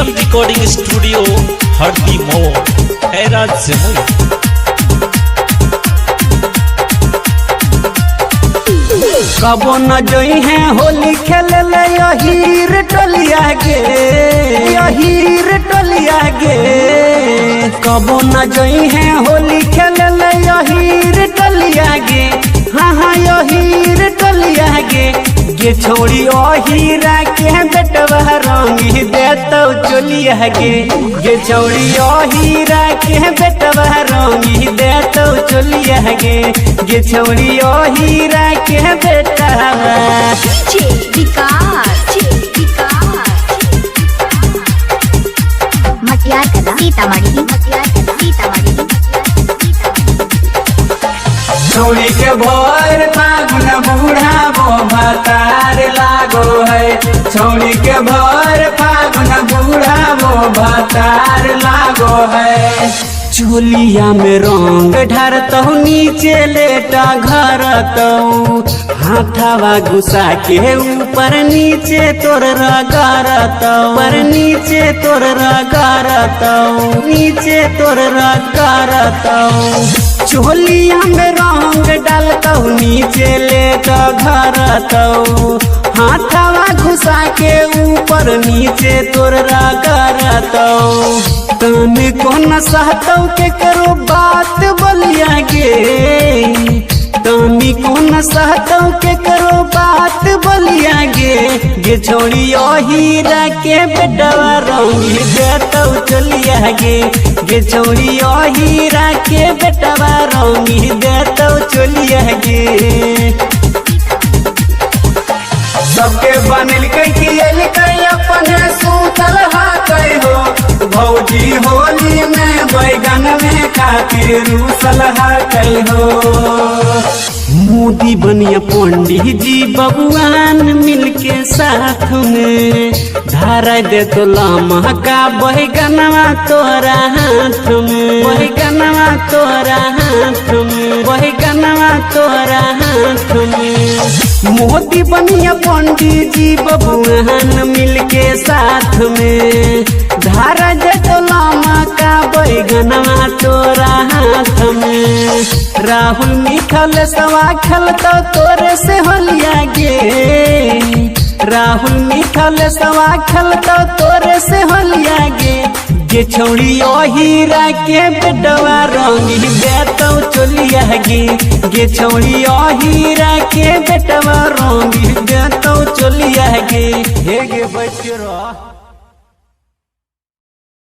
Digital recording studio हरदी मो हैरा जमुई। कबो न जोई है होली खेले ले यहीर टोलिया गे, यहीर टोलिया गे। कबो न जोई है होली खेले ले यहीर टोलिया गे, हाँ हाँ यहीर टोलिया गे। गे छोड़ी ओ हीरा के बेटवा रंगी देतो चोलिया गे, गे छोड़ी ओ हीरा के बेटवा रंगी देतो चोलिया गे, गे छोड़ी ओ हीरा के बेटवा। मटियार कला सीतामढ़ी, मटियार कला सीतामढ़ी। छोड़ी के भोर फागुन बूढ़ा वो भतार लागो है, छोड़ी के भोर फागुन बूढ़ा वो भतार लागो है। चोलिया में रंग ढारतौ नीचे लेटा घर तो हाथावा घुसा के ऊपर नीचे तोर रगड़तौ, पर नीचे तोर रगड़तौ, नीचे तोर रगड़तौ। चोलिया में रंग डालतौ नीचे लेटा घर तो हाथावा घुसा के ऊपर नीचे तोर रगड़तौ। तन कोन सहतौ के करो बात बोलिया गे, तनी कोन सहतौ के करो बात बोलिया गे। गे छोड़ी ओ हीरा के बेटवा रंगी देतौ चलिया गे, गे छोड़ी ओ हीरा के बेटवा रंगी देतौ चलिया गे। सबके बनिल कई अपने सूतल हाथै हो, भौजी होली में बैगन में खातिर रूसल हाथै हो। मोदी बनिया पंडित जी बबुआन मिलके साथ में धारा दे तो लामा का बैगनवा तोरा हाथ में, बैगनवा तोरा हाथ में, बैगनवा तोरा हाथ में। मोदी बनिया पंडित जी बबुआन मिलके साथ में धारा दे तो लामा का बैगनवा तोरा हाथ में। राहुल मिठल सवा खेलतो तोरे से होलिया गे, राहुल मिठल सवा खेलतो तोरे से होलिया गे। गे छोड़ी ओ हीरा के बेटवा रंगी देतौ चोलिया गे, गे छोड़ी ओ हीरा के बेटवा रंगी देतौ चोलिया गे। हे गे बैठ के रह।